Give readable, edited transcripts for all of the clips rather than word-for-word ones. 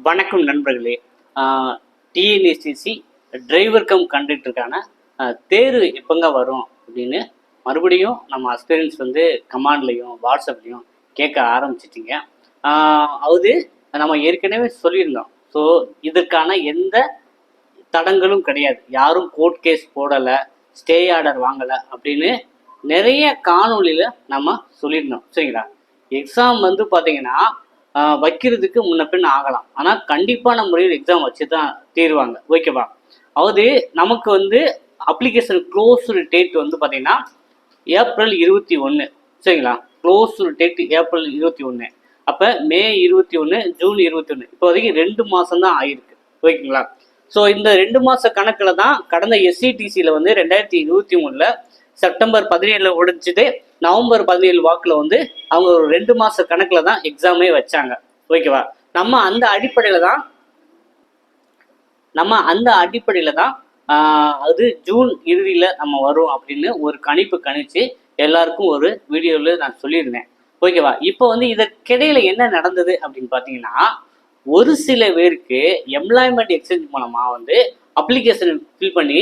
வணக்கம் நண்பர்களே. TNSTC driver come கண்டக்டருக்கான தேர்வு எப்போங்க வரும் அப்படின்னு மறுபடியும் நம்ம அஸ்பிரன்ஸ் வந்து கமாண்ட்லையும் வாட்ஸ்அப்லையும் கேட்க ஆரம்பிச்சிட்டிங்க. அது நம்ம ஏற்கனவே சொல்லியிருந்தோம். ஸோ இதற்கான எந்த தடங்களும் கிடையாது. யாரும் கோர்ட் கேஸ் போடலை, ஸ்டே ஆர்டர் வாங்கலை அப்படின்னு நிறைய காணொலியில் நம்ம சொல்லியிருந்தோம். சரிங்களா? எக்ஸாம் வந்து பார்த்தீங்கன்னா வைக்கிறதுக்கு முன்ன பின் ஆகலாம், ஆனால் கண்டிப்பான முறையில் எக்ஸாம் வச்சு தான் தீருவாங்க. ஓகேவா? அதாவது நமக்கு வந்து அப்ளிகேஷன் க்ளோஸ்டு டேட் வந்து பார்த்தீங்கன்னா ஏப்ரல் 21. சரிங்களா? Closed date April 21. அப்போ மே 21, ஜூன் 21, இப்போ வரைக்கும் 2 மாதம் தான் ஆயிருக்கு. ஓகேங்களா? ஸோ இந்த 2 மாத கணக்கில் தான் கடந்த எஸ்சிடிசியில் வந்து 2023 செப்டம்பர் 17 முடிஞ்சுட்டு நவம்பர் 17 வாக்கில் வந்து அவங்க ஒரு 2 மாத கணக்கில் தான் எக்ஸாமே வச்சாங்க. ஓகேவா? நம்ம அந்த அடிப்படையில் தான் அது ஜூன் இறுதியில் நம்ம வரும் அப்படின்னு ஒரு கணிச்சு எல்லாருக்கும் ஒரு வீடியோவில் நான் சொல்லியிருந்தேன். ஓகேவா? இப்போ வந்து இதற்கிடையில் என்ன நடந்தது அப்படின்னு பார்த்தீங்கன்னா, ஒரு சில பேருக்கு எம்ப்ளாய்மெண்ட் எக்ஸ்சேஞ்ச் மூலமாக வந்து அப்ளிகேஷன் ஃபில் பண்ணி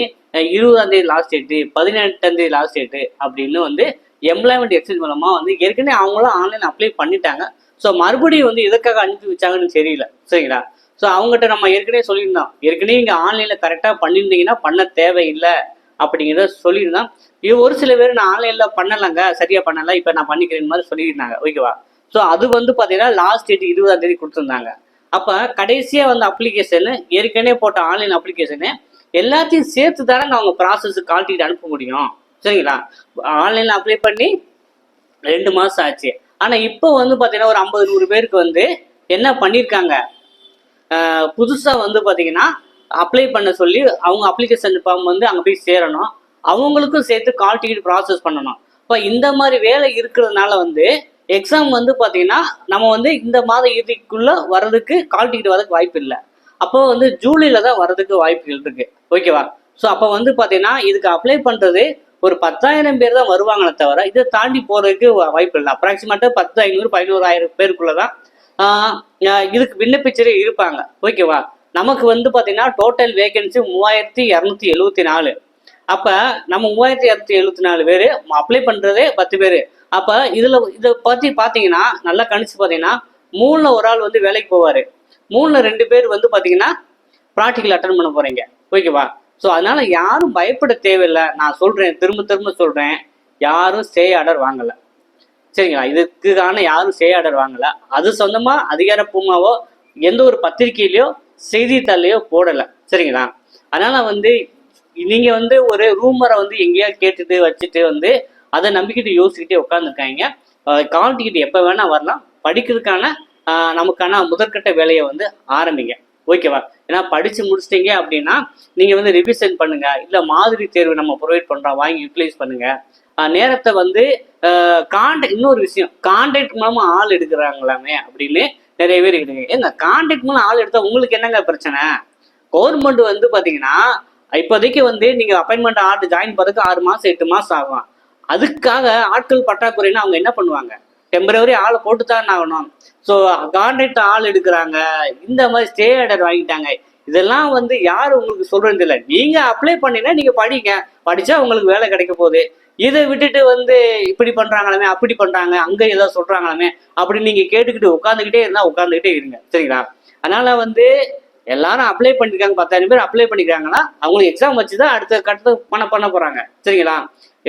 20ஆம் தேதி லாஸ்ட் டேட்டு, 18ஆம் தேதி லாஸ்ட் டேட்டு அப்படின்னு வந்து எம்ப்ளாய்மெண்ட் எக்ஸ்சேஞ்ச் மூலமாக வந்து ஏற்கனவே அவங்களும் ஆன்லைன் அப்ளை பண்ணிட்டாங்க. ஸோ மறுபடியும் வந்து எதுக்காக அனுப்பி வச்சாங்கன்னு தெரியல. சரிங்களா? ஸோ அவங்ககிட்ட நம்ம ஏற்கனவே சொல்லியிருந்தோம், ஏற்கனவே இங்கே ஆன்லைனில் கரெக்டாக பண்ணியிருந்தீங்கன்னா பண்ண தேவையில்லை அப்படிங்கிறத சொல்லியிருந்தோம். இது ஒரு சில பேர் நான் ஆன்லைனில் பண்ணலைங்க, சரியாக பண்ணலை, இப்போ நான் பண்ணிக்கிறேன் மாதிரி சொல்லியிருந்தாங்க. ஓகேவா? ஸோ அது வந்து பார்த்தீங்கன்னா லாஸ்ட் டேட் 20ஆம் தேதி கொடுத்துருந்தாங்க. அப்போ கடைசியாக வந்து அப்ளிகேஷனு ஏற்கனவே போட்ட ஆன்லைன் அப்ளிகேஷனு எல்லாத்தையும் சேர்த்து தானே அவங்க ப்ராசஸுக்கு கால்ட்டிட்டு அனுப்ப முடியும். சரிங்களா? ஆன்லைனில் அப்ளை பண்ணி 2 மாதம் ஆச்சு. ஆனால் இப்போ வந்து பார்த்தீங்கன்னா ஒரு 50-100 பேருக்கு வந்து என்ன பண்ணியிருக்காங்க, புதுசாக வந்து பார்த்தீங்கன்னா அப்ளை பண்ண சொல்லி அவங்க அப்ளிகேஷன் ஃபார்ம் வந்து அங்கே போய் சேரணும், அவங்களுக்கும் சேர்த்து கால் டிக்கெட் ப்ராசஸ் பண்ணணும். இப்போ இந்த மாதிரி வேலை இருக்கிறதுனால வந்து எக்ஸாம் வந்து பார்த்தீங்கன்னா நம்ம வந்து இந்த மாத இறுதிக்குள்ளே வர்றதுக்கு கால் டிக்கெட் வரதுக்கு வாய்ப்பு இல்லை. அப்போ வந்து ஜூலையில் தான் வர்றதுக்கு வாய்ப்புகள் இருக்குது. ஓகேவா? ஸோ அப்போ வந்து பார்த்தீங்கன்னா இதுக்கு அப்ளை பண்ணுறது ஒரு 10,000 பேர் தான் வருவாங்களே தவிர இதை தாண்டி போகிறதுக்கு வாய்ப்பு இல்லை. அப்ராக்சிமேட்டாக 10,500 11,000 பேருக்குள்ளே தான் இதுக்கு விண்ணப்பிச்சரே இருப்பாங்க. ஓகேவா? நமக்கு வந்து பார்த்தீங்கன்னா டோட்டல் வேகன்சி 3,274. அப்போ நம்ம 3,274 பேர் அப்ளை பண்ணுறதே 10 பேர். அப்போ இதை பற்றி பார்த்தீங்கன்னா நல்லா கணிச்சு பார்த்தீங்கன்னா 3ல் ஒரு ஆள் வந்து வேலைக்கு போவார், 3ல் 2 பேர் வந்து பார்த்தீங்கன்னா ப்ராக்டிக்கல் அட்டன் பண்ண போகிறீங்க. ஓகேவா? ஸோ அதனால் யாரும் பயப்பட தேவையில்லை. நான் சொல்கிறேன், திரும்ப சொல்கிறேன், யாரும் ஸ்டே ஆர்டர் வாங்கலை. சரிங்களா? இதுக்கான யாரும் ஸ்டே ஆர்டர் வாங்கலை. அது சொந்தமாக அதிகாரப்பூர்வமாவோ எந்த ஒரு பத்திரிகையிலையோ செய்தித்தாள்லையோ போடலை. சரிங்களா? அதனால் வந்து நீங்கள் வந்து ஒரு ரூமரை வந்து எங்கேயாவது கேட்டுட்டு வச்சுட்டு வந்து அதை நம்பிக்கிட்டு யோசிக்கிட்டே உட்காந்துருக்காங்க. கால் டிக்கெட் எப்போ வேணால் வரலாம். படிக்கிறதுக்கான நமக்கான முதற்கட்ட வேலையை வந்து ஆரம்பிங்க. ஓகேவா? ஏன்னா படித்து முடிச்சிட்டிங்க அப்படின்னா நீங்கள் வந்து ரிவிஷன் பண்ணுங்கள், இல்லை மாதிரி தேர்வு நம்ம ப்ரொவைட் பண்ணுறோம், வாங்கி யூட்டிலைஸ் பண்ணுங்கள். நேரத்தை வந்து இன்னொரு விஷயம், கான்ட்ராக்ட் மூலமாக ஆள் எடுக்கிறாங்களாமே அப்படின்னு நிறைய பேர் இருக்குங்க. ஏங்க கான்ட்ராக்ட் மூலம் ஆள் எடுத்தால் உங்களுக்கு என்னங்க பிரச்சனை? கவர்மெண்ட் வந்து பார்த்தீங்கன்னா இப்போதைக்கு வந்து நீங்கள் அப்பாயின்மெண்ட் ஆர்டர் ஜாயின் பண்ணுறதுக்கு 6 மாதம் 8 மாதம் ஆகும். அதுக்காக ஆட்கள் பற்றாக்குறைன்னா அவங்க என்ன பண்ணுவாங்க? டெம்பரவரி ஆளை போட்டு தான் ஆகணும். ஸோ கான்ட்ராக்ட் ஆள் எடுக்கிறாங்க, இந்த மாதிரி ஸ்டே ஆர்டர் வாங்கிட்டாங்க. இதெல்லாம் வந்து யார் உங்களுக்கு சொல்றது இல்லை. நீங்கள் அப்ளை பண்ணினா நீங்கள் படிங்க, படித்தா உங்களுக்கு வேலை கிடைக்க போகுது. இதை விட்டுட்டு வந்து இப்படி பண்ணுறாங்களாமே, அப்படி பண்ணுறாங்க, அங்கே ஏதோ சொல்கிறாங்களாமே அப்படின்னு நீங்கள் கேட்டுக்கிட்டு உட்காந்துக்கிட்டே இருந்தால் உட்காந்துக்கிட்டே இருங்க. சரிங்களா? அதனால் வந்து எல்லாரும் அப்ளை பண்ணியிருக்காங்க, 10,000 பேர் அப்ளை பண்ணிக்கிறாங்கன்னா அவங்களுக்கு எக்ஸாம் வச்சு தான் அடுத்த கட்டத்தை பண்ண போகிறாங்க. சரிங்களா?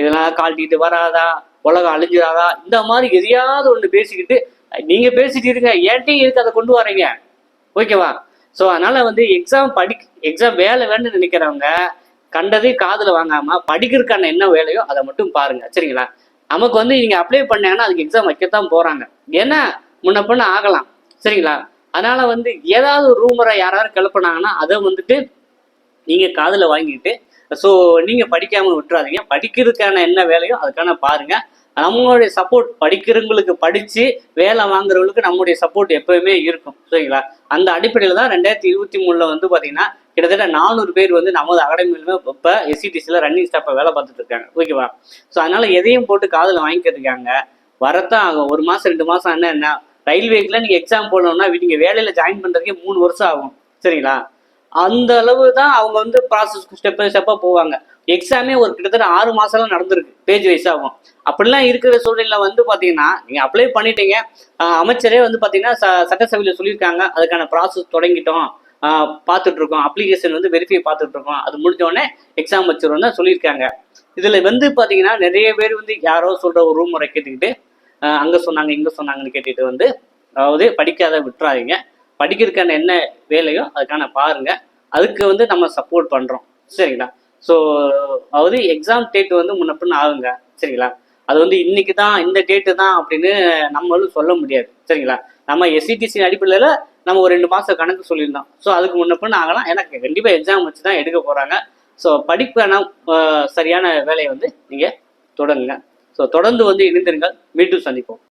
இதெல்லாம் கால் டிக்கெட் வராதா, உலகம் அழிஞ்சிடாதா, இந்த மாதிரி எதையாவது ஒன்று பேசிக்கிட்டு நீங்கள் பேசிட்டு இருங்க. ஏன்ட்டையும் எதுக்கு அதை கொண்டு வரீங்க? ஓகேவா? ஸோ அதனால் வந்து எக்ஸாம் வேலை வேணும்னு நினைக்கிறவங்க கண்டதையும் காதில் வாங்காமல் படிக்கிறதுக்கான என்ன வேலையோ அதை மட்டும் பாருங்கள். சரிங்களா? நமக்கு வந்து நீங்கள் அப்ளை பண்ணாங்கன்னா அதுக்கு எக்ஸாம் வைக்கத்தான் போகிறாங்க. ஏன்னா முன்ன பண்ண ஆகலாம். சரிங்களா? அதனால் வந்து ஏதாவது ஒரு ரூமரை யாராவது கிளப்புனாங்கன்னா அதை வந்துட்டு நீங்கள் காதில் வாங்கிட்டு ஸோ நீங்கள் படிக்காமல் விட்டுறாதீங்க. படிக்கிறதுக்கான என்ன வேலையோ அதுக்கான பாருங்கள். நம்மளுடைய சப்போர்ட் படிக்கிறவங்களுக்கு, படித்து வேலை வாங்குறவங்களுக்கு நம்முடைய சப்போர்ட் எப்போவுமே இருக்கும். சரிங்களா? அந்த அடிப்படையில் தான் 2023 வந்து பார்த்தீங்கன்னா கிட்டத்தட்ட 400 பேர் வந்து நமது அகாடமியிலுமே இப்போ எஸ்சிடிசியில் ரன்னிங் ஸ்டாஃபை வேலை பார்த்துட்டு இருக்காங்க. ஓகேவா? ஸோ அதனால் எதையும் போட்டு காதில் வாங்கிக்கிறதுக்காங்க வரத்தான் ஆகும். 1 மாதம் 2 மாதம் என்ன ரயில்வேக்கில் நீங்கள் எக்ஸாம் போடணும்னா நீங்கள் வேலையில் ஜாயின் பண்ணுறதுக்கே 3 வருஷம் ஆகும். சரிங்களா? அந்த அளவு தான் அவங்க வந்து ப்ராசஸ் ஸ்டெப்பாக போவாங்க. எக்ஸாமே ஒரு கிட்டத்தட்ட 6 மாதம்லாம் நடந்திருக்கு, பேஜ் வைஸ் ஆகும். அப்படிலாம் இருக்கிற சூழ்நிலை வந்து பார்த்தீங்கன்னா நீங்கள் அப்ளை பண்ணிட்டீங்க, அமைச்சரே வந்து பார்த்தீங்கன்னா சட்டசபையில் சொல்லியிருக்காங்க அதுக்கான ப்ராசஸ் தொடங்கிட்டோம், பார்த்துட்டு இருக்கோம், அப்ளிகேஷன் வந்து வெரிஃபை பார்த்துட்டு இருக்கோம், அது முடிஞ்சோடனே எக்ஸாம் வச்சிருவோம் தான் சொல்லியிருக்காங்க. இதில் வந்து பார்த்தீங்கன்னா நிறைய பேர் வந்து யாரோ சொல்கிற ஒரு ரூம் முறை கேட்டுக்கிட்டு அங்கே சொன்னாங்க இங்கே சொன்னாங்கன்னு கேட்டுட்டு வந்து அதாவது படிக்காத விட்டுறாதீங்க. படிக்கிறதுக்கான என்ன வேலையோ அதுக்கான பாருங்க, அதுக்கு வந்து நம்ம சப்போர்ட் பண்ணுறோம். சரிங்களா? ஸோ அதாவது எக்ஸாம் டேட் வந்து முன்னப்பின்னு ஆகுங்க. சரிங்களா? அது வந்து இன்னைக்கு தான் இந்த டேட்டு தான் அப்படின்னு நம்மளும் சொல்ல முடியாது. சரிங்களா? நம்ம எஸ்சிடிசி அடிப்படையில் நம்ம ஒரு 2 மாதம் கணக்கு சொல்லியிருந்தோம். ஸோ அதுக்கு முன்னப்பின்னு ஆகலாம். ஏன்னா கண்டிப்பாக எக்ஸாம் வச்சு தான் எடுக்க போகிறாங்க. ஸோ படிப்பான சரியான வேலையை வந்து நீங்கள் தொடங்குங்க. ஸோ தொடர்ந்து வந்து இணைந்திருங்கள். மீண்டும் சந்திப்போம்.